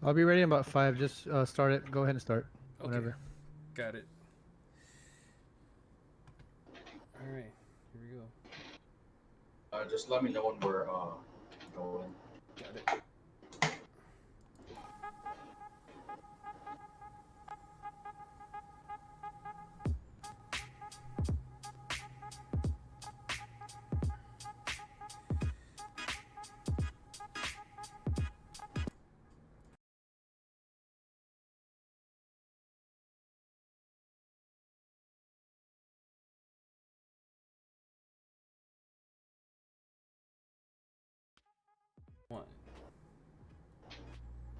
I'll be ready in about 5. Just start it. Go ahead and start. Okay, Whenever. got it. All right, here we go. Just let me know when we're going. Got it. One.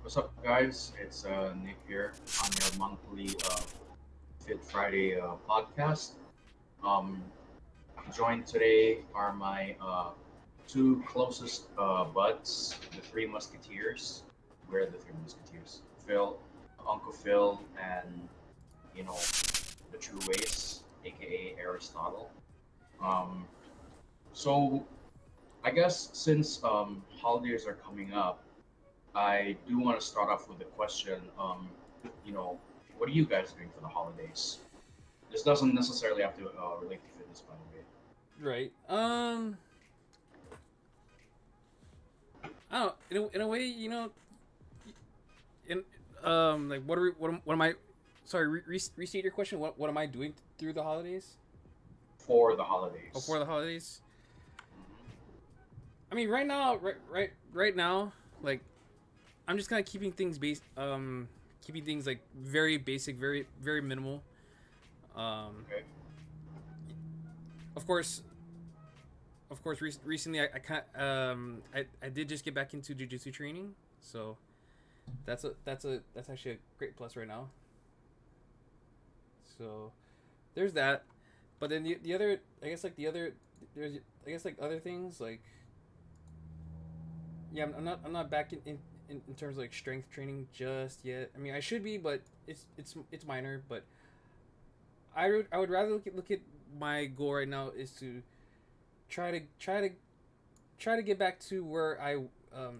What's up, guys? It's Nick here on your monthly Fit Friday podcast. Um, Joined today are my two closest buds, the Three Musketeers. We're the Three Musketeers. Phil, Uncle Phil, and you know the True Ways, aka Aristotle. Um, so I guess since holidays are coming up, I do want to start off with a question. You know, what are you guys doing for the holidays? This doesn't necessarily have to relate to fitness, by the way. Right. I don't. In a way, in like what am I? Sorry, restate your question. What am I doing through the holidays? For the Oh, holidays. for the holidays. Mhm. I mean, right now, right now, like I'm just kind of keeping things like very basic, very minimal. Um, Okay. of course, recently I did just get back into jujitsu training, so that's actually a great plus right now. So there's that, but then the other I guess like the other there's I guess like other things like yeah I'm not back in terms of like strength training just yet. I mean I should be, but it's minor. But I would rather look at my goal right now is to try to try to try to get back to where I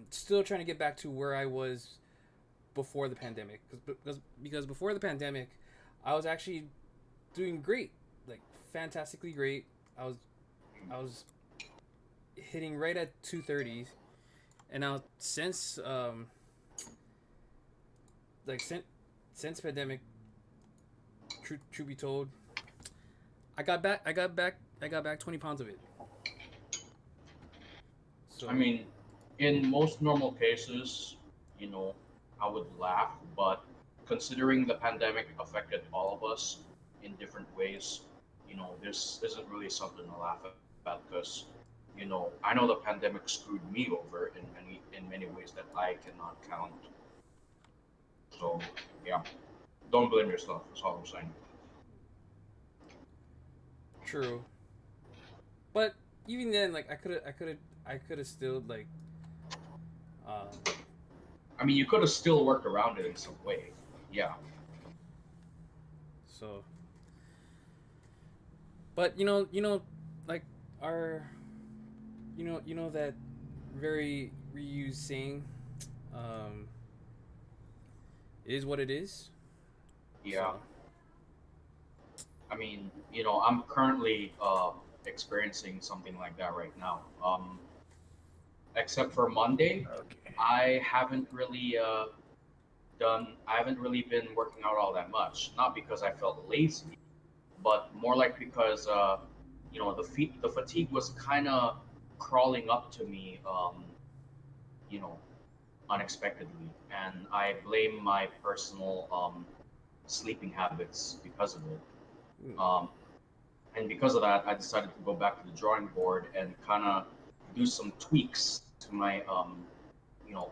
still trying to get back to where I was before the pandemic because before the pandemic I was actually doing great, like fantastically great. I was I was hitting right at 230s, and now like since pandemic, true be told, I got back 20 pounds of it. I So mean, in most normal cases, you know, I would laugh, but considering the pandemic affected all of us in different ways, this isn't really something to laugh at because, I know the pandemic screwed me over in many ways that I cannot count. So yeah, don't blame yourself. That's all I'm saying. true, but even then, like I could have still like um I mean, you could have still worked around it in some way. Yeah. so but like our you know that very reused saying, um, it is what it is. Yeah. So I mean, I'm currently experiencing something like that right now. Except for Monday, Okay. I haven't really been working out all that much. Not because I felt lazy, but more like because, the fatigue was kind of crawling up to me, you know, unexpectedly. And I blame my personal sleeping habits because of it. mm, Um, and because of that, I decided to go back to the drawing board and kind of do some tweaks to my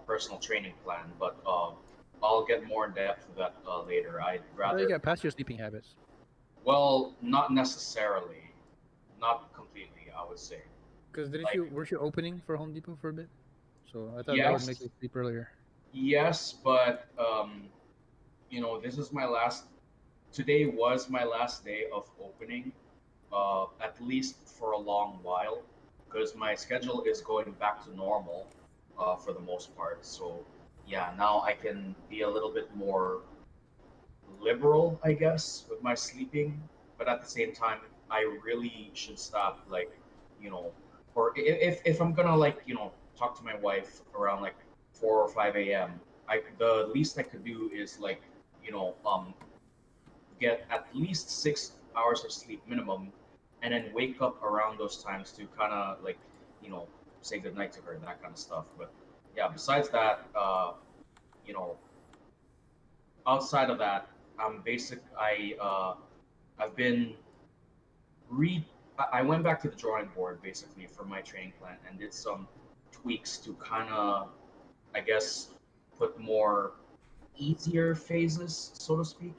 personal training plan. But I'll get more in depth with that later. I'd I thought you rather, got past your sleeping habits. well, not necessarily, not completely, I would say. Because didn't Like, you weren't you opening for Home Depot for a bit? So I thought that would make yes, you sleep earlier. yes, but this is my last. Today was my last day of opening, at least for a long while, because my schedule is going back to normal, for the most part. So yeah, now I can be a little bit more liberal, I guess, with my sleeping. But at the same time, I really should stop, like, you know, or if I'm gonna like, talk to my wife around like 4 or 5 a.m., the least I could do is like, you know, get at least 6 hours of sleep minimum, and then wake up around those times to kind of like, you know, say goodnight to her and that kind of stuff. But yeah, besides that, you know, outside of that, I've been re I went back to the drawing board basically for my training plan and did some tweaks to kind of, I guess, put more easier phases, so to speak.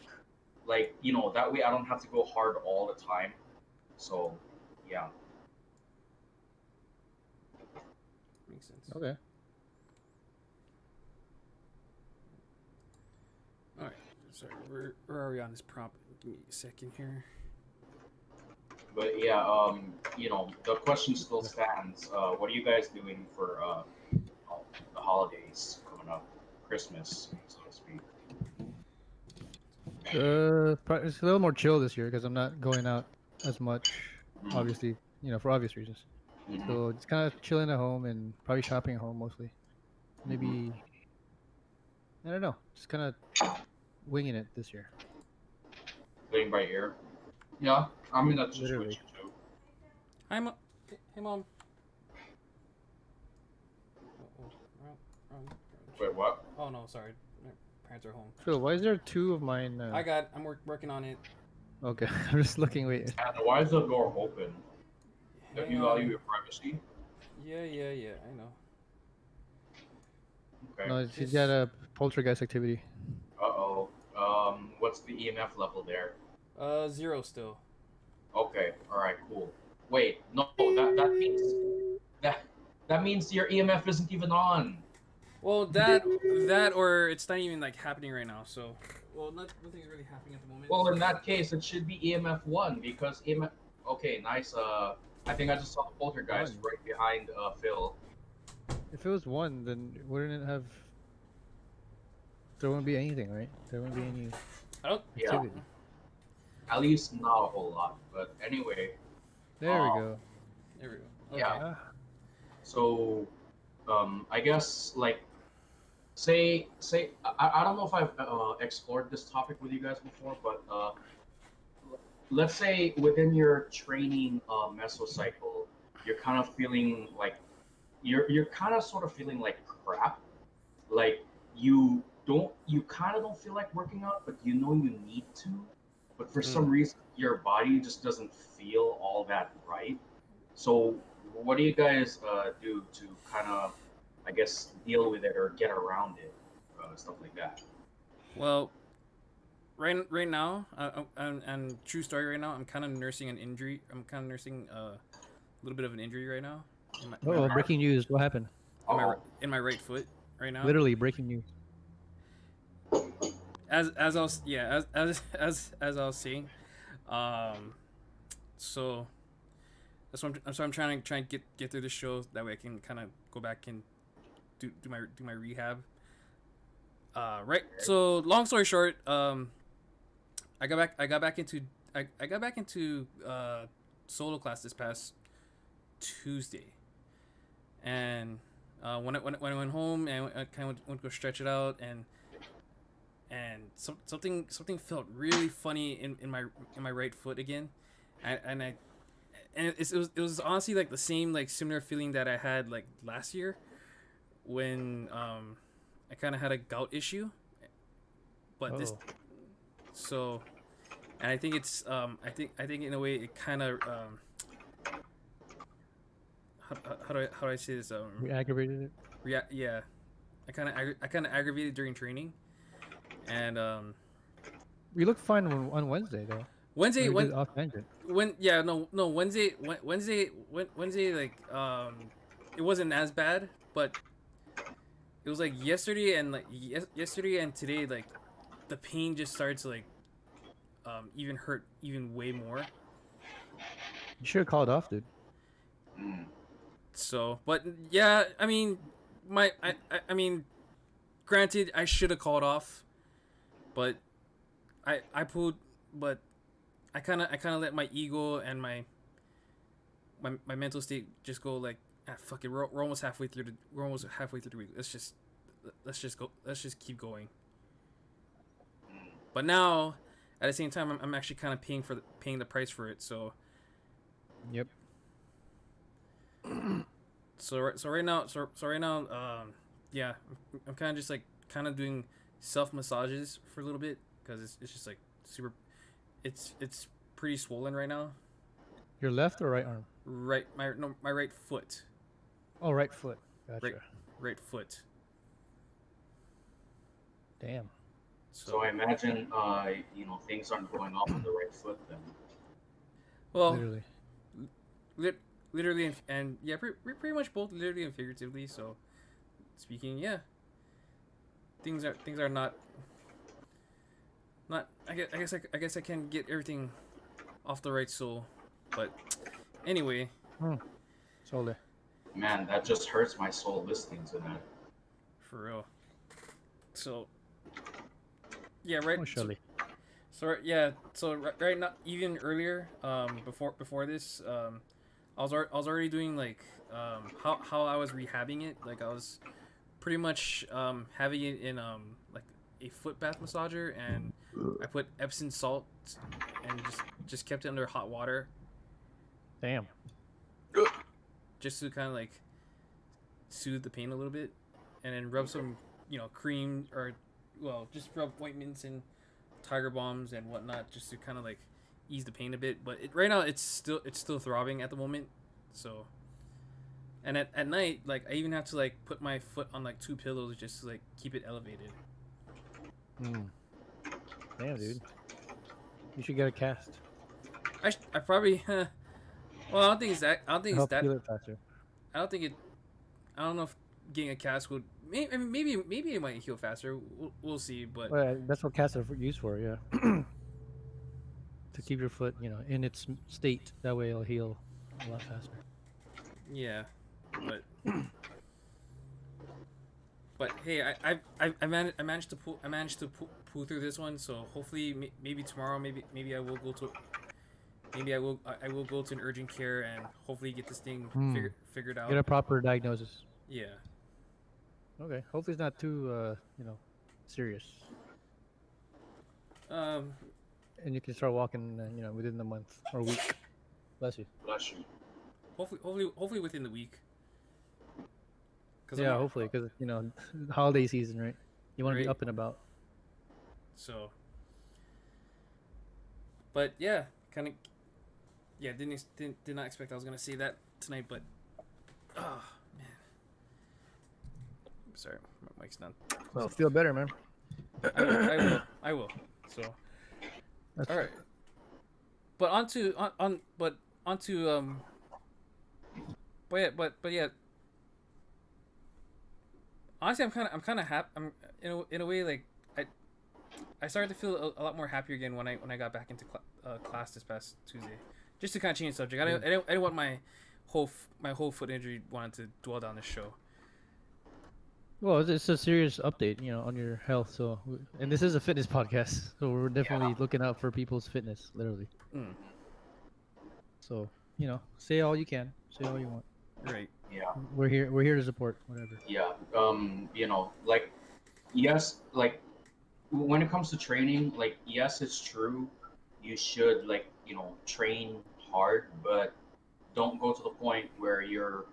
Like, that way I don't have to go hard all the time. So, yeah. Makes sense. Okay. All right. Sorry, where are we on this prompt? Give me a second here. But yeah, the question still stands. What are you guys doing for the holidays coming up? Christmas, so to speak. It's a little more chill this year because I'm not going out as much, Mhm. obviously, for obvious reasons. Mhm. So just kind of chilling at home and probably shopping at home mostly. Maybe I don't know, just kind of winging it this year. Playing by ear. Yeah, I'm in that Literally. situation too. Hi, mom. Hey, mom. Oh, wrong. Wait, what? Oh no, sorry. My parents are home. Phil, why is there two of mine? I'm working on it. Okay, I'm just looking. Wait. And why is the door open? Don't Hang you on. value your privacy? Yeah. I know. Okay. No, he's got a poltergeist activity. Uh-oh. What's the EMF level there? 0 still. Okay. All right. Cool. Wait. No. That means your EMF isn't even on. Well, that or it's not even like happening right now. So, well, nothing's really happening at the moment. Well, in that case, it should be EMF 1 because EMF. Okay. Nice. I think I just saw the poltergeist right behind Phil. If it was 1, then wouldn't it have? There wouldn't be anything, right? There wouldn't be any activity. At least not a whole lot. But anyway. There we go. There we go. Okay. Yeah. Ah. So, I guess like, say I don't know if I've explored this topic with you guys before, but let's say within your training mesocycle, you're kind of feeling like you're kind of sort of feeling like crap, like you kind of don't feel like working out, but you know you need to, but for some reason your body just doesn't feel all that right. So what do you guys do to kind of, I guess, deal with it or get around it, stuff like that? Well, right now, and true story. Right now, I'm kind of nursing an injury. I'm kind of nursing a little bit of an injury right now. Oh, breaking news! What happened? In my right foot right now. Literally breaking news. As I was as I was saying, so that's why I'm trying to get through the show. That way I can kind of go back and do my rehab. Right. So long story short, I got back into solo class this past Tuesday, and when I went home and I kind of went to go stretch it out, and something felt really funny in my right foot again, and it was honestly like the same, like similar feeling that I had like last year when I kind of had a gout issue, but this, so, and I think it's I think in a way it kind of how do I say this, We aggravated it. yeah, I kind of aggravated during training, and We looked fine on Wednesday though. Wednesday off tangent. Wednesday like it wasn't as bad, but it was like yesterday and yesterday and today, like the pain just started to like even hurt even way more. You should have called off, dude. So, but yeah, I mean, I mean, granted, I should have called off, but I pulled, but I kind of let my ego and my mental state just go like, fuck it, we're almost halfway through the week. Let's just keep going. But now, at the same time, I'm actually kind of paying the price for it. So. Yep. So right now, yeah, I'm kind of just like doing self massages for a little bit because it's just like super, it's pretty swollen right now. Your left or right arm? My right foot. Oh, right foot. Gotcha. Right foot. Damn. So I imagine, things aren't going off on the right foot then. Well, literally and yeah, pretty much both literally and figuratively. So, speaking, yeah, things are not. I guess I can get everything off the right soul, but anyway. Solely. Man, that just hurts my soul listening to that. For real. So. Yeah, right. Oh, surely. So right now, even earlier, before this, I was already doing like how I was rehabbing it. Like I was pretty much having it in like a foot bath massager, and I put Epsom salt and just kept it under hot water. Damn. Just to kind of like soothe the pain a little bit, and then rub some cream or. Well, just rub ointments and tiger balms and whatnot, just to kind of like ease the pain a bit. But right now, it's still throbbing at the moment. So, and at night, like I even have to like put my foot on like 2 pillows just to like keep it elevated. Damn, dude. You should get a cast. I probably. Well, I don't think it's that. I don't think it's that. Feel it faster. I don't think it. I don't know if getting a cast would. Maybe it might heal faster. We'll see, but Well, that's what casts are used for, yeah. To keep your foot, in its state. That way it'll heal a lot faster. yeah, but hey, I managed to pull through this one. So hopefully, maybe tomorrow, maybe I will go to. Maybe I will go to an urgent care and hopefully get this thing figured out. Get a proper diagnosis. Yeah. Okay. Hopefully it's not too, serious. And you can start walking, within the month or week. Bless you. Bless you. Hopefully within the week. Yeah, hopefully, because holiday season, right? You want to be up and about. So. But yeah, did not expect I was gonna say that tonight, but. Oh man. Sorry, my mic's not. Well, feel better, man. I will. So. All right. But onto. But yeah. Honestly, I'm kind of happy. I'm in a way like I started to feel a lot more happier again when I got back into class this past Tuesday. Just to kind of change the subject. I didn't want my whole foot injury wanted to dwell down the show. Well, it's a serious update, on your health. So, and this is a fitness podcast, so we're definitely looking out for people's fitness, literally. So, say all you can, say all you want. Right. Yeah. We're here to support whatever. Yeah. Like, yes, like when it comes to training, like, yes, it's true. You should train hard, but don't go to the point where you're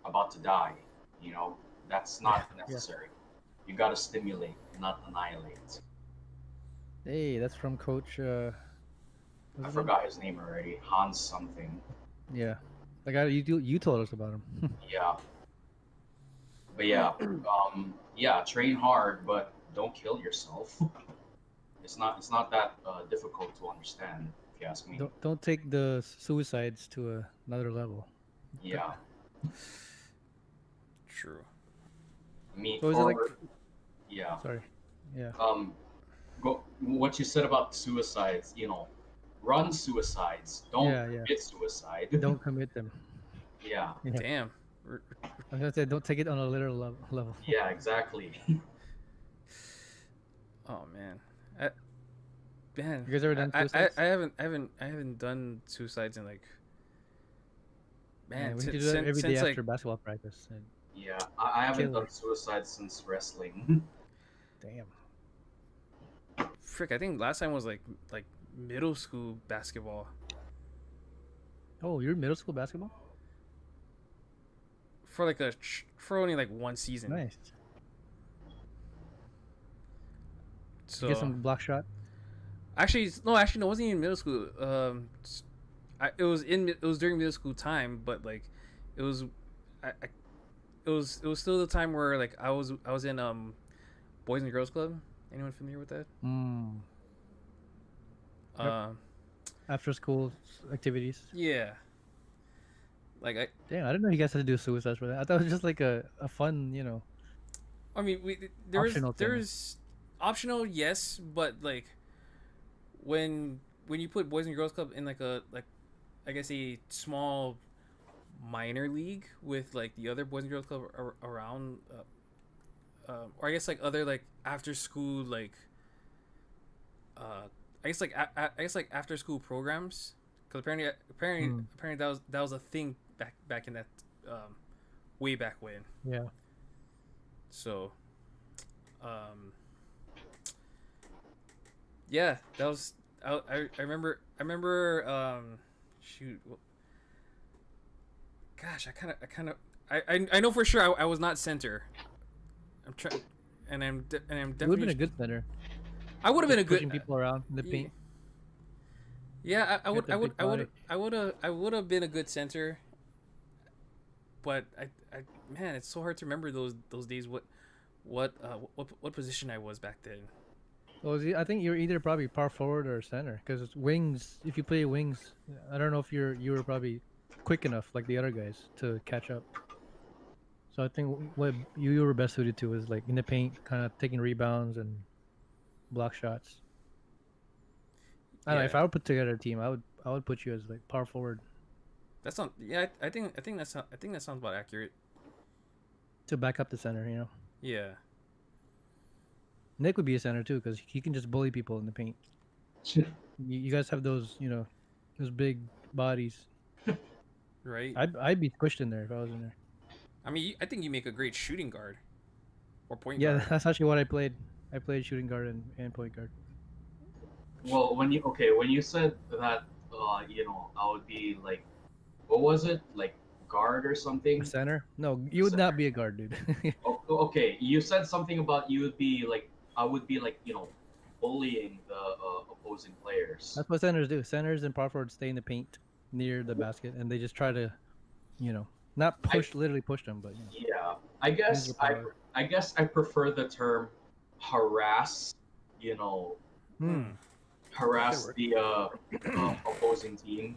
about to die. That's not necessary. You gotta stimulate, not annihilate. Hey, that's from Coach. I forgot his name already. Hans something. Yeah, the guy you told us about him. Yeah. But yeah, train hard, but don't kill yourself. It's not that difficult to understand, if you ask me. Don't take the suicides to another level. Yeah. True. I mean, So is it like? Yeah. Sorry. Yeah. What you said about suicides, run suicides. Don't commit suicide. Don't commit them. Yeah. Damn. I was gonna say, don't take it on a literal level. Yeah, exactly. man, You guys ever done suicides? I haven't done suicides in like, Yeah, man, we need to do that every day since like, after basketball practice. And Yeah, I haven't killer. done suicide since wrestling. Damn. frick, I think last time was like middle school basketball Oh, you're in middle school basketball? for like for only like one season. Nice. You get So some block shot. actually, no, it wasn't even middle school. It was during middle school time, but like, it was, it was still the time where like I was in Boys and Girls Club. Anyone familiar with that? Mm. Yep. Uh, After school activities. yeah. Like Damn, I didn't know you guys had to do suicides for that. I thought it was just like a fun, I mean, optional thing. there's optional, yes, but like when you put Boys and Girls Club in like I guess a small minor league with like the other Boys and Girls Club around, or I guess like other like after school like I guess like I guess like after school programs, because apparently that was a thing back in that way back when. Yeah. So yeah, that was I remember shoot, gosh, I know for sure I was not center. I'm trying, and I'm You would have definitely been a good center. I would have been a Pushing good people around in the paint. yeah, You got the big I would have been a good center, but I man, it's so hard to remember those days. What position I was back then. Well, I think you're either probably power forward or center. Because wings, if you play wings, I don't know if you were probably quick enough like the other guys to catch up. So I think what you were best suited to is like in the paint, kind of taking rebounds and block shots. I don't know, if I would put together a team, I would put you as like power forward That's not. Yeah, I think that sounds about accurate. to back up the center. Yeah. Nick would be a center too because he can just bully people in the paint. You guys have those, those big bodies. Right. I'd be squished in there if I was in there. I mean, I think you make a great shooting guard or point Yeah, guard. that's actually what I played. I played shooting guard and point guard. Well, when you said that, I would be like, what was it, like guard or something? A center? No, you would not be a guard, dude. Okay, you said something about you would be like, I would be like, bullying the opposing players. That's what centers do. Centers and power forwards stay in the paint near the basket, and they just try to, not literally push them, but Yeah, I guess use your power. I guess I prefer the term harass. Harass work. the opposing team.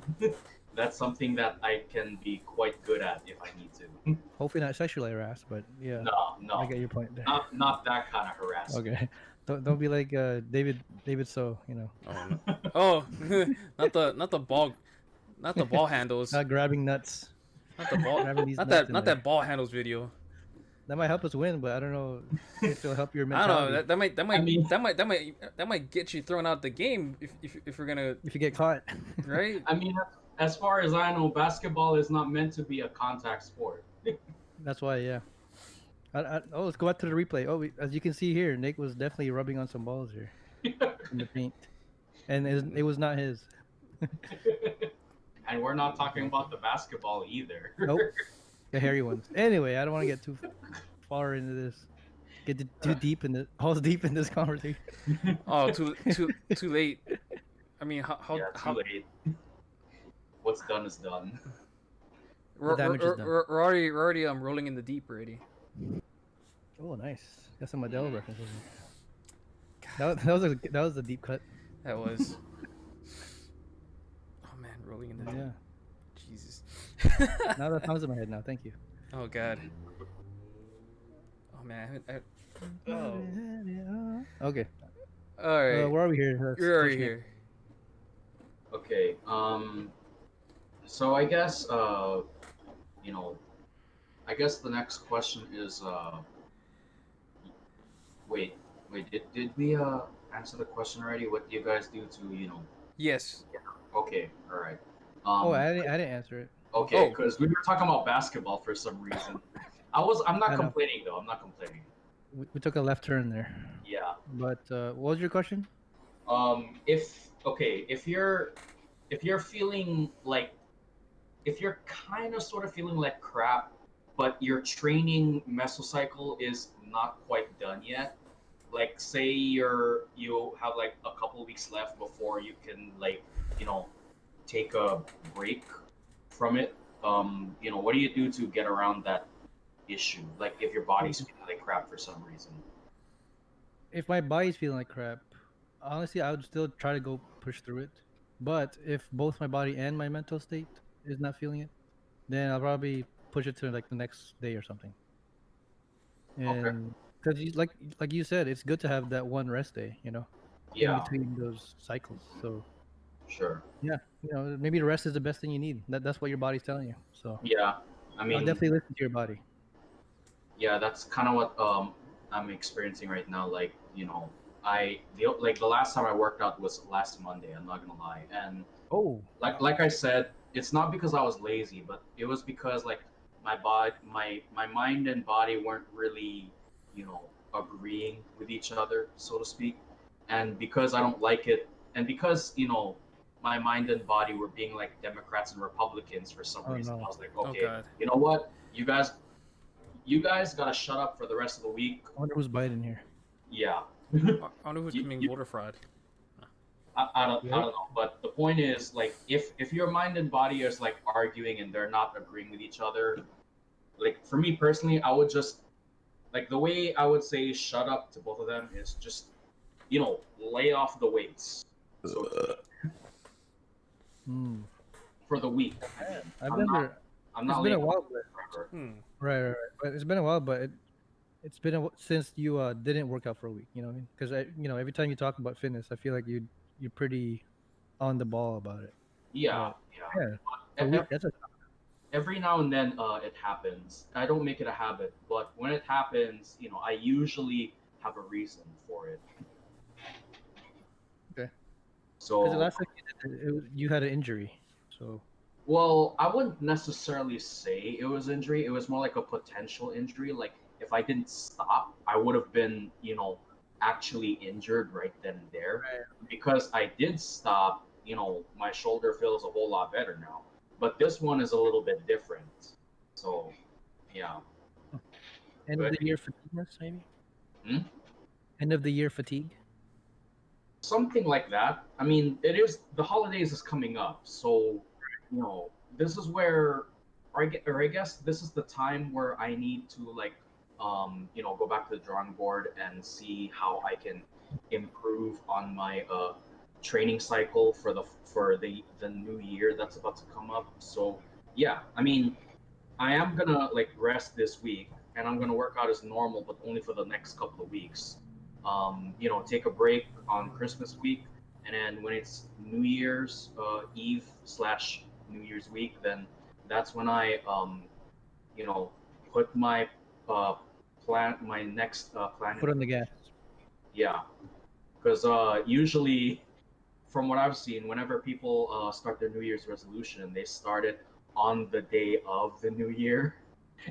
That's something that I can be quite good at if I need to. Hopefully not sexually harassed, but yeah, No, I get your point there. not that kind of harassment. Okay, don't be like David. So Oh, no. Oh, not the ball handles. not grabbing nuts. Not the ball. Grabbing these Not nuts that in not there. that ball handles video. That might help us win, but I don't know if it'll help your I mentality. don't know. That I mean- that might get you thrown out the game if we're gonna, If you get caught. right. I mean, as far as I know, basketball is not meant to be a contact sport. That's why, yeah. Let's go back to the replay. As you can see here, Nick was definitely rubbing on some balls here in the paint, and it was not his. And we're not talking about the basketball either. Nope, the hairy ones. Anyway, I don't want to get too far into this. Get too deep in the balls deep in this conversation. Oh, too late. I mean, Yeah, too late. What's done is done. we're damage is done. already rolling in the deep already. Oh, nice. Got some Adele references. That was a deep cut. That was. Oh man, rolling in the deep. Yeah. Jesus. Now that sounds in my head now. Thank you. Oh god. Oh man, oh. Okay. All right. Where are we here? You're already here. Okay. So I guess I guess the next question is wait, did we answer the question already? What do you guys do to, Yes. Okay, all right. Oh, Um, I didn't answer it. okay, Oh. because we were talking about basketball for some reason. I'm not I know. complaining though. I'm not complaining. We took a left turn there. Yeah. But what was your question? If okay, if you're feeling like if you're kind of sort of feeling like crap, but your training mesocycle is not quite done yet, like say you have like a couple weeks left before you can like you know take a break from it. What do you do to get around that issue? Like if your body's feeling like crap for some reason. If my body's feeling like crap, honestly, I would still try to go push through it. But if both my body and my mental state is not feeling it, then I'll probably push it to like the next day or something. Okay. And because like you said, it's good to have that one rest day, in Yeah. between those cycles. So Sure. yeah, maybe the rest is the best thing you need. That's what your body's telling you. So Yeah. I I'll mean, definitely listen to your body. yeah, that's kind of what I'm experiencing right now. Like, like the last time I worked out was last Monday. I'm not gonna lie, and Oh, like I said, it's not because I was lazy, but it was because like my mind and body weren't really, agreeing with each other, so to speak, and because I don't like it, and because my mind and body were being like Democrats and Republicans for some oh reason, I no. was like, Oh okay, God. you know what, you guys gotta shut up for the rest of the week. I wonder who's biting here. Yeah. I wonder who's You- committing you- voter fraud. I don't know, but the point is like if your mind and body is like arguing and they're not agreeing with each other, like for me personally, I would just like the way I would say shut up to both of them is just lay off the weights. So Hmm. for the week, I mean, I've I'm not never. I'm It's not been a laying off while, but forever. right. But it's been a while, but it's been since you didn't work out for a week. You know what I mean? Because every time you talk about fitness, I feel like you're pretty on the ball about it. Yeah, But yeah. yeah, for a E- e- week that's a Every now and then it happens. I don't make it a habit, but when it happens, I usually have a reason for it. okay. Because the So, last time you did it, you had an injury. So well, I wouldn't necessarily say it was injury. It was more like a potential injury. Like if I didn't stop, I would have been, actually injured right then and there. right. Because I did stop, my shoulder feels a whole lot better now. But this one is a little bit different. So, yeah. End of But, the year fatigueness, maybe. hmm? End of the year fatigue. Something like that. I mean, it is the holidays is coming up, so this is where, or I guess this is the time where I need to like, go back to the drawing board and see how I can improve on my training cycle for the new year that's about to come up. So yeah, I mean, I am gonna like rest this week, and I'm gonna work out as normal, but only for the next couple of weeks. Take a break on Christmas week, and then when it's New Year's Eve slash New Year's week, then that's when I you know, put my uh my next plan Put into on the gas. place. Yeah, because usually from what I've seen, whenever people start their New Year's resolution, they start it on the day of the New Year,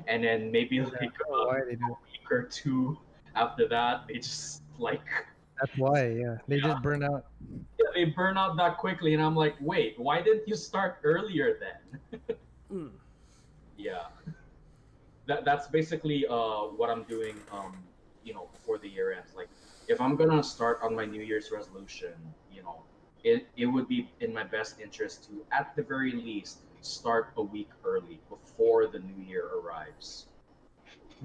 and then maybe Yeah, like I don't know why they do it. a week or two after that, they just like That's why. Yeah, they yeah, just burn out. yeah, they burn out that quickly, and I'm like, wait, why didn't you start earlier then? Mm. Yeah, that's basically what I'm doing. Before the year ends, like if I'm gonna start on my New Year's resolution, it would be in my best interest to at the very least start a week early before the new year arrives.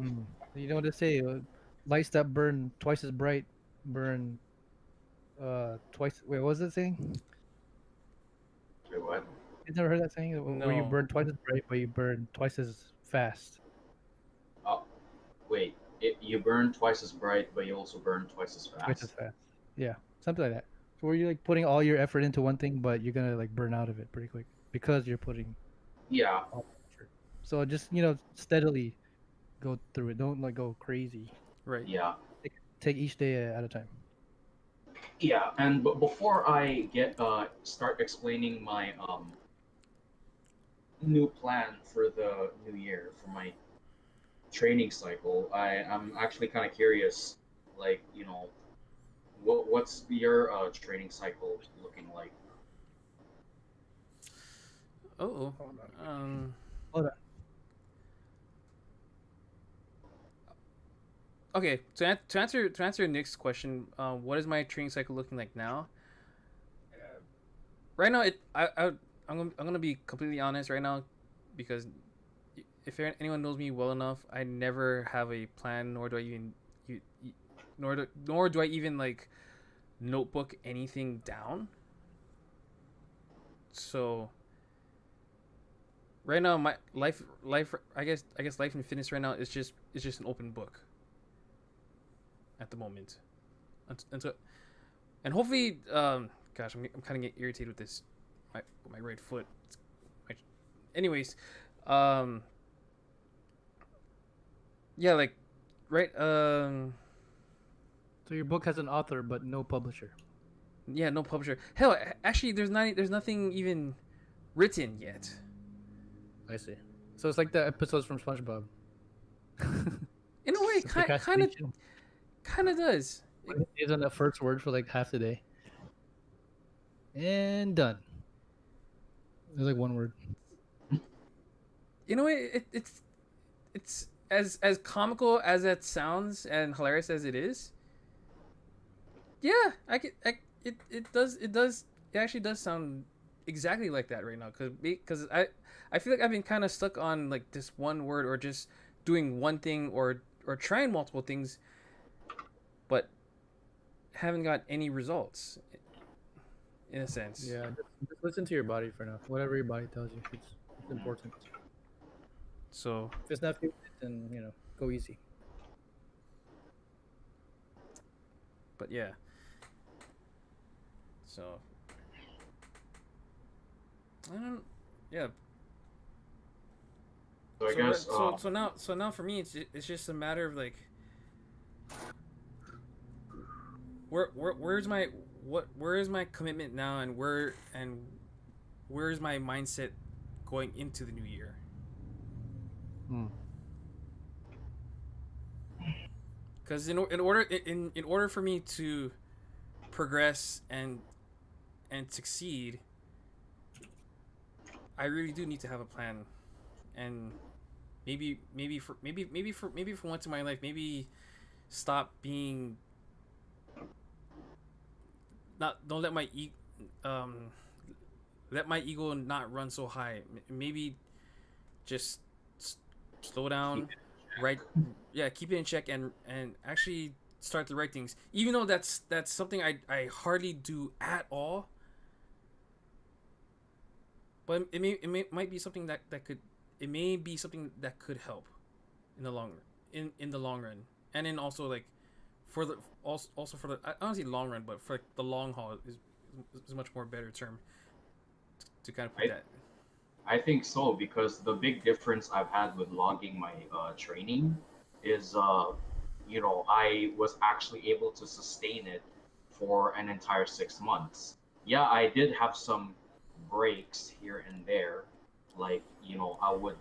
Mm. You know what they say? Lights that burn twice as bright burn twice. Wait, what was it saying? Wait, what? You never heard that saying? Where you No. burn twice as bright, but you burn twice as fast. Oh, wait. You burn twice as bright, but you also burn twice as Twice as fast. fast. Yeah, something like that. So where you're like putting all your effort into one thing, but you're gonna like burn out of it pretty quick because you're putting Yeah, all the effort. So just steadily go through it. Don't like go crazy. Right. yeah. Take each day at a time. Yeah, and but before I get start explaining my new plan for the new year for my training cycle, I'm actually kind of curious, like what's your training cycle looking like? Oh, Hold on. um, Hold on. okay. To answer Nick's question, what is my training cycle looking like now? Right now, I'm gonna be completely honest right now, because if anyone knows me well enough, I never have a plan, nor do I even nor do I even like notebook anything down. So right now, my life I guess life and fitness right now is just an open book at the moment. Until and hopefully, gosh, I'm kind of getting irritated with this my right foot. My, anyways, um, yeah, like right, So your book has an author but no publisher. yeah, no publisher. Hell, actually, there's nothing even written yet. I see. So it's like the episodes from SpongeBob. In a way, The kind procrastination. of does. When he is on the first word for like half the day. And done. There's like one word. In a way, it's as comical as that sounds and hilarious as it is. Yeah, it actually does sound exactly like that right now, because I feel like I've been kind of stuck on like this one word, or just doing one thing, or trying multiple things, but haven't got any results, in a sense. Yeah, just listen to your body for now. Whatever your body tells you, it's important. So If it's not feeling it, then go easy. but yeah, so I don't yeah. So I So guess now for me, it's just a matter of like, where's my where is my commitment now, and where is my mindset going into the new year? Hmm. Because in order for me to progress and succeed, I really do need to have a plan, and maybe for once in my life, maybe stop being not don't um let my ego not run so high. Maybe just slow down, keep it. right? Yeah, keep it in check, and actually start the right things. Even though that's something I hardly do at all, but might be something that could it may be something that could help in the long in the long run, and then also like for the also for the, I don't say long run, but for like the long haul is a much more better term to kind of put I that. I think so because the big difference I've had with logging my training is, I was actually able to sustain it for an entire 6 months. Yeah, I did have some breaks here and there, like I would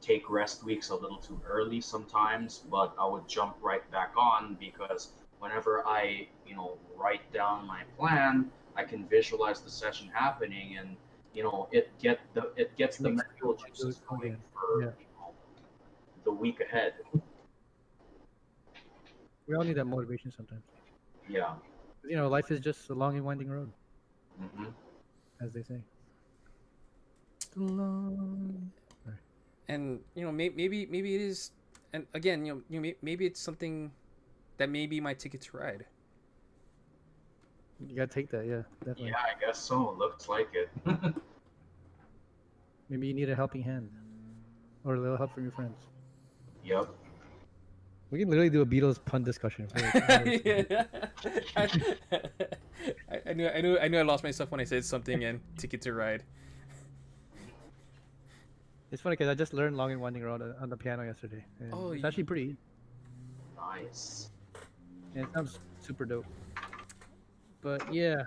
take rest weeks a little too early sometimes, but I would jump right back on because whenever I, write down my plan, I can visualize the session happening and it gets It the makes mental juices oh, going yeah. for Yeah. the week ahead. We all need that motivation sometimes. Yeah. Life is just a long and winding road, Hmm. as they say. It's a long. Sorry. And maybe it is, and again, maybe it's something that may be my ticket to ride. You gotta take that, yeah, Yeah, definitely. I guess so. Looks like it. Maybe you need a helping hand or a little help from your friends. Yep. We can literally do a Beatles pun discussion for like hours. Yeah. I, I knew I lost myself when I said something and ticket to ride. It's funny because I just learned Long and Winding Road on the piano yesterday, and Oh, it's actually pretty easy, Nice. and it sounds super dope. But yeah,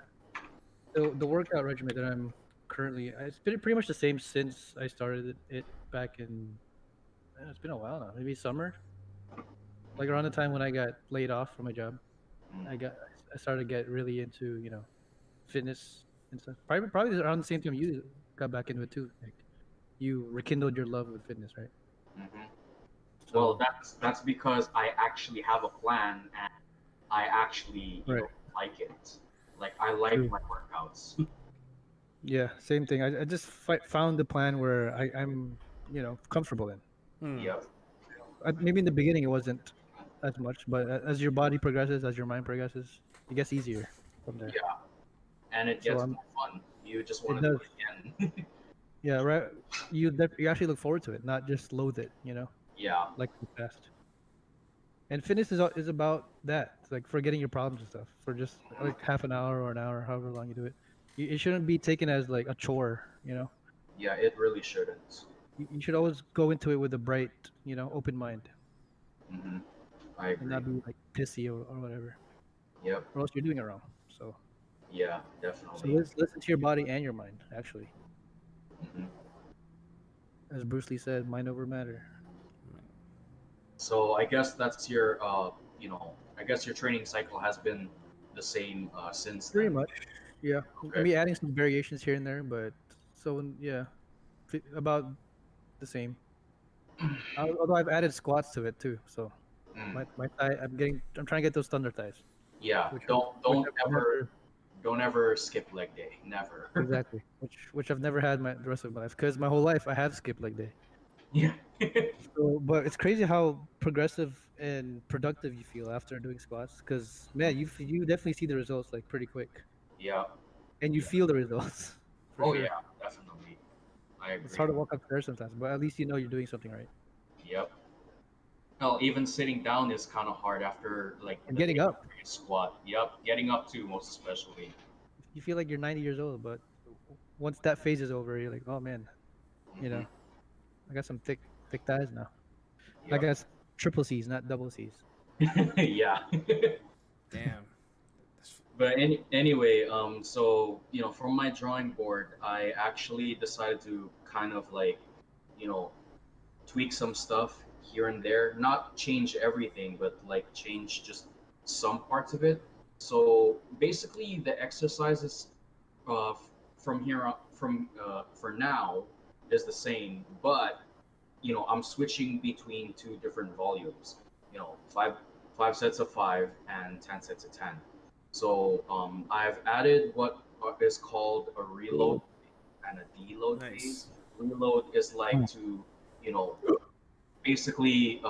the workout regimen that I'm currently, it's been pretty much the same since I started it back in. It's been a while now. Maybe summer, like around the time when I got laid off from my job. Mm. I started to get really into fitness and stuff. Probably around the same time you got back into it too. Like you rekindled your love with fitness, right? Hmm. Well, So that's because I actually have a plan and I actually, right, like it. Like I like true. my workouts. Yeah, same thing. I just found the plan where I'm comfortable in. Hmm. Yep. Maybe in the beginning it wasn't as much, but as your body progresses, as your mind progresses, it gets easier from there. Yeah. And it So gets more fun. You just it want to do does. it again. Yeah, right. You actually look forward to it, not just loathe it. Yeah. Like in the past. And fitness is about that. It's like forgetting your problems and stuff for just like half an hour or an hour, however long you do it. It shouldn't be taken as like a chore. Yeah, it really shouldn't. You should always go into it with a bright, open mind Hmm. I and agree. not be like pissy or whatever, Yep. or else you're doing it wrong. Yeah, So definitely. listen to your body and your mind. Actually, Hmm. as Bruce Lee said, mind over matter. So I guess that's your, I guess your training cycle has been the same since Pretty then. much, yeah. I Okay. mean, adding some variations here and there, but yeah, about the same. Although I've added squats to it too, so Mm. my thigh, I'm trying to get those thunder thighs, Yeah. which I've, Don't which don't I've ever never don't ever skip leg day. Never. exactly, which I've never had the rest of my life because my whole life I have skipped leg day. Yeah. So, but it's crazy how progressive and productive you feel after doing squats. Because man, you definitely see the results like pretty quick, Yeah. and you Yeah. feel the results for Oh sure. yeah, definitely. I It's agree. hard to walk upstairs sometimes, but at least you know you're doing something right. Yep. Well, even sitting down is kind of hard after like And the getting day up, squat. Yep. Getting up too, most especially. you feel like you're 90 years old, but once that phase is over, you're like, oh man, you Hmm. know, I got some thick thighs now. I Yep. got triple C's, not double C's. Yeah. Damn. That's, But anyway, so from my drawing board, I actually decided to kind of like, you know, tweak some stuff here and there. Not change everything, but like change just some parts of it. So basically, the exercises from here on, from for now is the same, but I'm switching between two different volumes. Five sets of five and 10 sets of 10. So I've added what is called a reload and a deload nice. phase. Reload is like Mm. to you know basically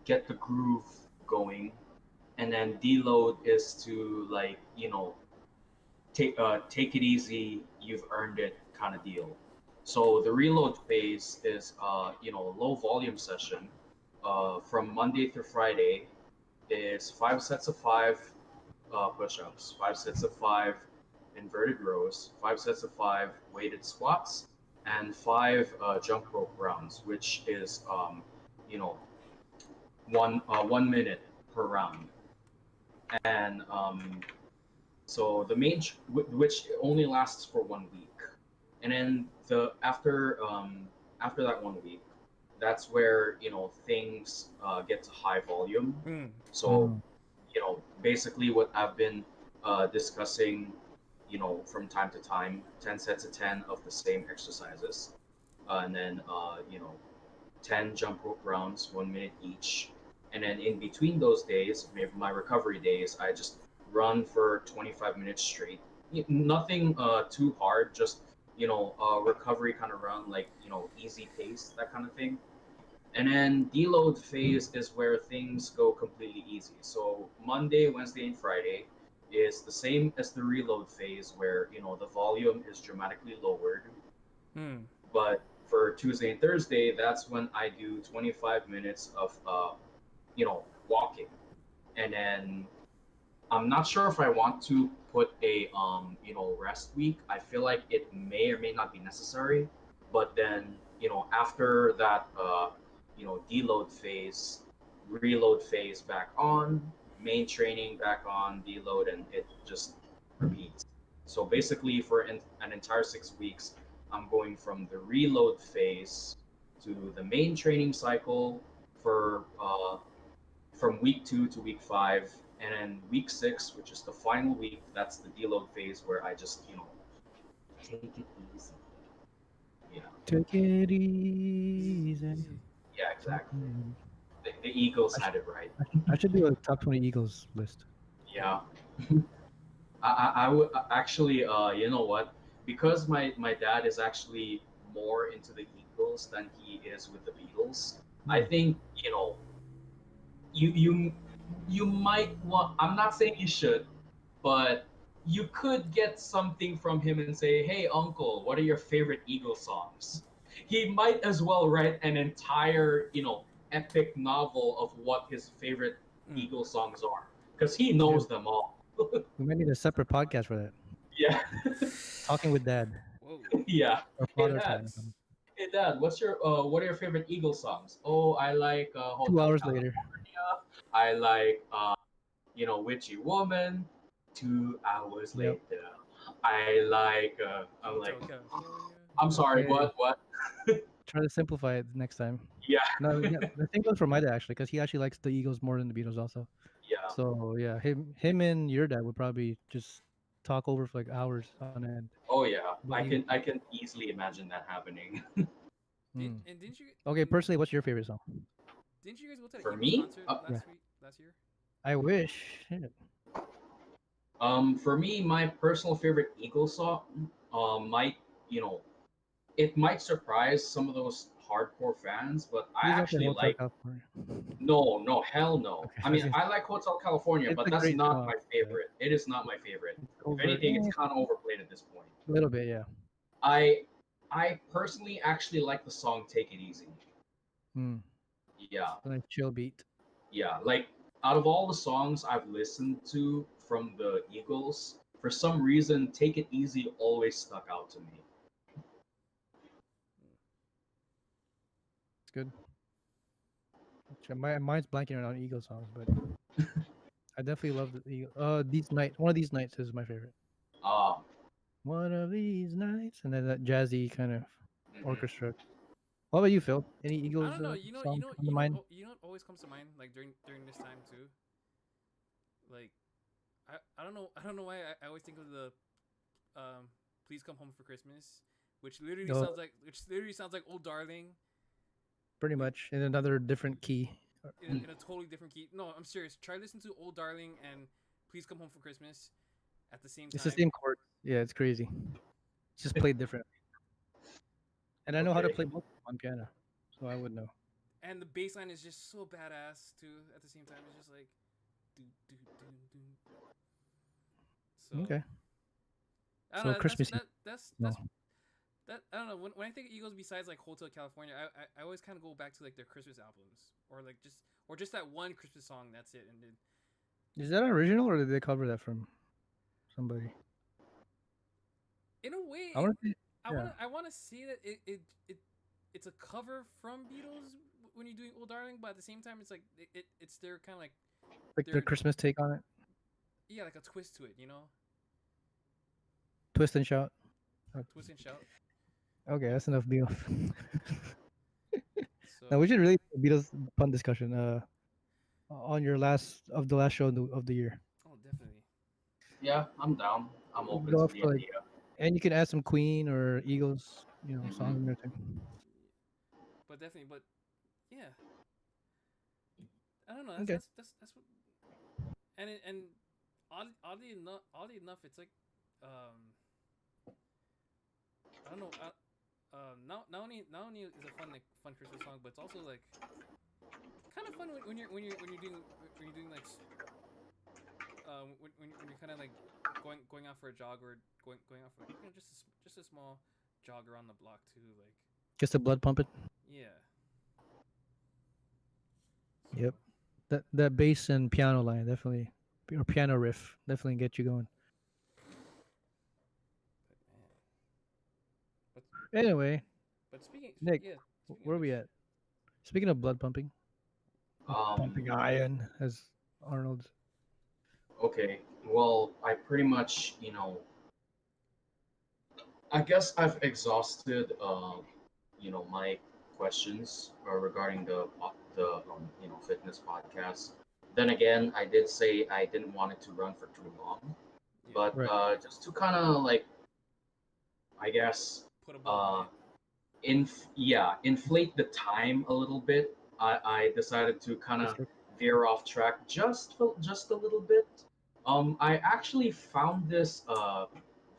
get the groove going, and then deload is to like take it easy, you've earned it kind of deal. So the reload phase is low volume session from Monday through Friday is 5 sets of 5 push-ups, 5 sets of 5 inverted rows, 5 sets of 5 weighted squats, and 5 jump rope rounds, which is you know 1 minute per round. And so the which only lasts for 1 week, and then the after that 1 week, that's where things get to high volume. Hmm. So Mm. basically what I've been discussing, from time to time, 10 sets of 10 of the same exercises, and then 10 jump rope rounds, 1 minute each. And then in between those days, maybe my recovery days, I just run for 25 minutes straight. Nothing too hard, just, recovery kind of run, like, easy pace, that kind of thing. And then deload phase is where things go completely easy. So Monday, Wednesday, and Friday is the same as the reload phase, where, the volume is dramatically lowered. Hmm. But for Tuesday and Thursday, that's when I do 25 minutes of walking. And then I'm not sure if I want to put a rest week. I feel like it may or may not be necessary. But then after that deload phase, reload phase back on. main training, back on deload, and it just repeats. So basically, for an entire 6 weeks, I'm going from the reload phase to the main training cycle for from week 2 to week 5, and then week 6, which is the final week, that's the deload phase where I just take it easy. Yeah, Take it easy. yeah, exactly. Mm. The Eagles I should, had it right. I should do a top 20 Eagles list. Yeah. I would actually, you know what? Because my dad is actually more into the Eagles than he is with the Beatles. I Hmm. think you you you might want. I'm not saying you should, but you could get something from him and say, "Hey, Uncle, what are your favorite Eagles songs?" He might as well write an entire epic novel of what his favorite Mm. Eagles songs are, because he Yeah, knows them all. we might need a separate podcast for that. Yeah. Talking with Dad Whoa. Yeah. or Hey Father dad. Time or something. Hey dad, what are your favorite Eagles songs? Oh, I like Two Hotel hours later. California. I like Witchy Woman. 2 hours Yep. later. I like I'm Hotel like California. I'm sorry, Hey, what? try to simplify it next time. Yeah. No, yeah, the thing goes for my dad actually, because he actually likes the Eagles more than the Beatles also. Yeah. So yeah, him and your dad would probably just talk over for like hours on end Oh yeah. about I Eagles. can I can easily imagine that happening. Mm. Didn't you Okay, personally, what's your favorite song? didn't you guys go to the For Eagles me, concert Yeah, last year? I wish. Shit. for me, my personal favorite Eagles song might you know it might surprise some of those hardcore fans, but I Please don't say actually Hotel like. California. No, no, hell no. Okay, I I was mean, gonna I say, like Hotel California, it's but a that's great not song, my but favorite. It is not my favorite. it's If over. anything, it's kind of overplayed at this point. A little bit, yeah. I I personally actually like the song "Take It Easy." Mm. Yeah, It's a nice chill beat. yeah. Like out of all the songs I've listened to from the Eagles, for some reason, "Take It Easy" always stuck out to me. It's good. Mine's blanking on Eagle songs, but I definitely love the Eagle. These nights. One of these nights is my favorite. Uh, One of these nights, and then that jazzy kind of mhm. orchestra. What about you, Phil? Any I Eagles don't know. song come to mind? You know what always comes to mind like during this time too. Like I don't know why I always think of the Please Come Home for Christmas, Oh, which literally sounds like Old Darling pretty with much in another different key. in a totally different key. No, I'm serious. Try listen to Old Darling and Please Come Home for Christmas at the same It's the time. same chord. Yeah, it's crazy. It's just played different. And I know how to Okay. play both on piano, so I would know. And the bass line is just so badass too. At the same time, it's just like do do do do. So Okay. I don't So know. Christmas Eve. No. That I don't know. When I think of Eagles, besides like Hotel California, I always kind of go back to like their Christmas albums or just that one Christmas song. That's it. And then Is that original or did they cover that from somebody? in a way, I want to see. Yeah. I wanna say that it's a cover from Beatles when you're doing Old Darling, but at the same time, it's like it's their kind of like Like the their Christmas take on it. yeah, like a twist to it, you know, Twist and shout. twist and shout. Okay, that's enough Beatles. Now we So should really do a Beatles fun discussion. On your last show of the year. oh, definitely. Yeah, I'm down. I'm We can open go to off the for like, idea. and you can add some Queen or Eagles, songs Hmm. in there too. But definitely, but yeah, I don't know. Okay. That's what and oddly enough, it's like I don't know. Not only is it fun Christmas song, but it's also like kind of fun when you're doing like when you're kind of like going out for a jog or going out for just a small jog around the block too. Like Just the blood pumping. yeah. Yep. So That bass and piano line definitely, or piano riff definitely get you going. but man, but Anyway, but speaking Nick, yeah speaking of where are we which at? Speaking of blood pumping, or Um, pumping iron, as Arnold. Okay. Well, I pretty much, I guess I've exhausted, my questions regarding the fitness podcast. Then again, I did say I didn't want it to run for too long, Yeah. but Right. just to kind of like, I guess, Put a bow on uh, it. inflate the time a little bit. I decided to kind That's of true. veer off track just a little bit. I actually found this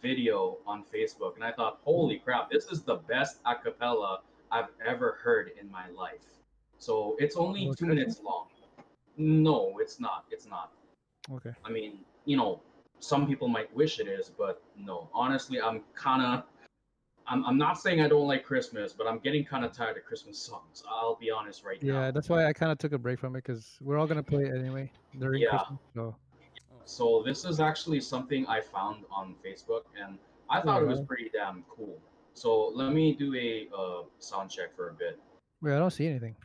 video on Facebook, and I thought, holy crap, this is the best a cappella I've ever heard in my life. So it's only About 2 minutes Christmas? long. No, it's not. It's not. Okay. I mean, some people might wish it is, but no. Honestly, I'm not saying I don't like Christmas, but I'm getting kind of tired of Christmas songs. I'll be honest right Yeah, now. that's why I kind of took a break from it because we're all gonna play it anyway during Yeah. Christmas. So Oh. So this is actually something I found on Facebook, and I thought it was wait, pretty damn cool. So let me do a sound check for a bit. I don't see anything.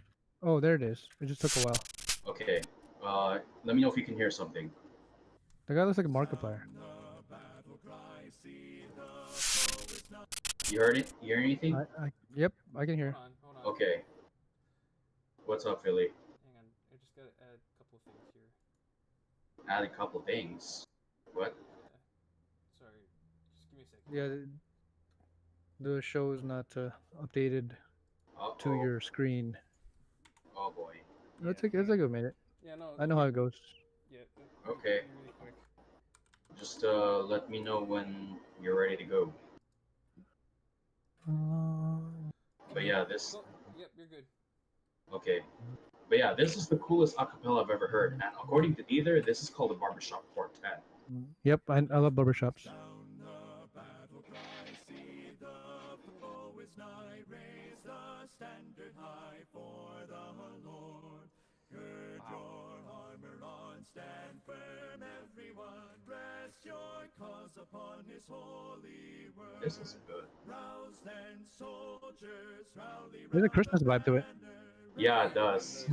Oh, there it is. It just took a while. Okay. Let me know if you can hear something. The guy looks like a Markiplier. You heard it? You hear anything? Yep, I can Hold hear. on. Hold on. Okay. What's up, Philly? Hang on. I just gotta add a couple of things here. Add a couple things. What? Yeah. Sorry. Just give me a second. Yeah, the show is not updated Uh to oh. your screen. Oh boy. Yeah. It's like a minute. Yeah. No. I know how it goes. Yeah. Okay. It'll be really quick. Just let me know when you're ready to go. But yeah, this. Go. Yep. You're good. Okay. But yeah, this is the coolest acapella I've ever heard, and according to Neither, this is called a barbershop quartet. Yep, I love barbershops. This is good. There's a Christmas vibe to it. Yeah, it does.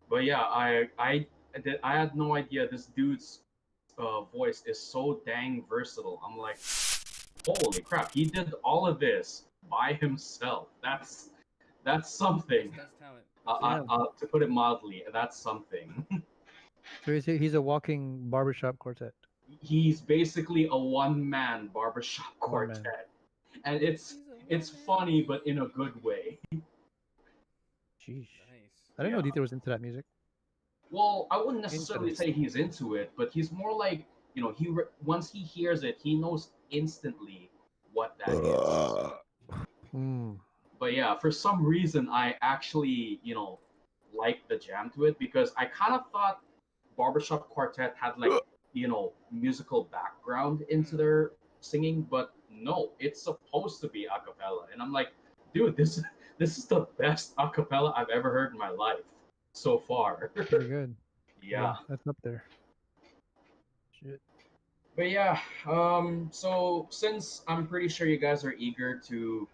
But yeah, I had no idea this dude's voice is so dang versatile. I'm like, holy crap, he did all of this by himself. That's something. That's talent. Yeah. To put it mildly, that's something. So he's a walking barbershop quartet. He's basically a one-man barbershop One man. quartet, and it's He's a it's one-man funny, band. but in a good way. Sheesh. Nice. I didn't Yeah. know Dieter was into that music. Well, I wouldn't necessarily say Interesting. he's into it, but he's more like once he hears it, he knows instantly what that is. Hmm. But yeah, for some reason, I actually like the jam to it because I kind of thought Barbershop Quartet had like musical background into their singing, but no, it's supposed to be a cappella, and I'm like, dude, this is the best a cappella I've ever heard in my life so far. Pretty good. Yeah. That's up there. Shit. But yeah, so since I'm pretty sure you guys are eager to,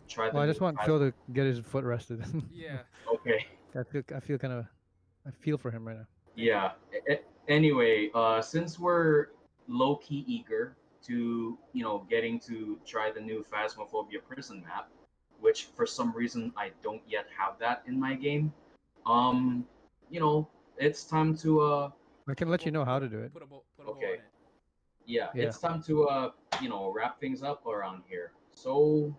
try the Well, I new just want Phil Phasma. to get his foot rested. Yeah. Okay. I feel kind of, I feel for him right now. Thank you. Yeah. Anyway, since we're low key eager to, getting to try the new Phasmophobia prison map, which for some reason I don't yet have that in my game, um, you know, it's time to I can let you know how to do it. Put a bow on okay. it. Yeah, Yeah. it's time to wrap things up around here. So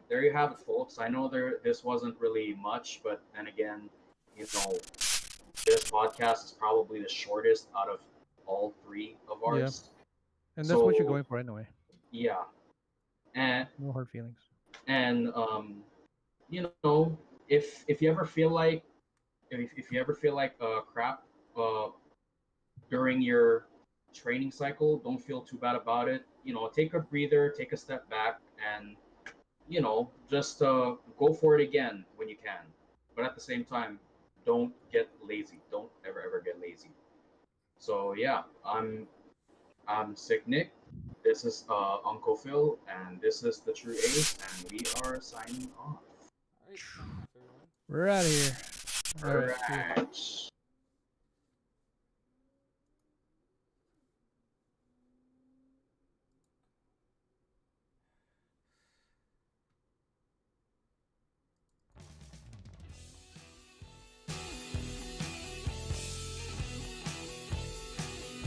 there you have it, folks. I know this wasn't really much, but then again, this podcast is probably the shortest out of all three of Yeah. ours. And that's what you're So going for anyway. yeah, and No hard feelings. and if you ever feel like if you ever feel like crap uh, during your training cycle, don't feel too bad about it. Take a breather, take a step back, and just go for it again when you can. But at the same time, don't get lazy. Don't ever get lazy. So yeah, I'm Sick Nick. This is Uncle Phil, and this is the True Ace, and we are signing off. All right, signing off, everyone. We're out of here. All right. See ya. Alright.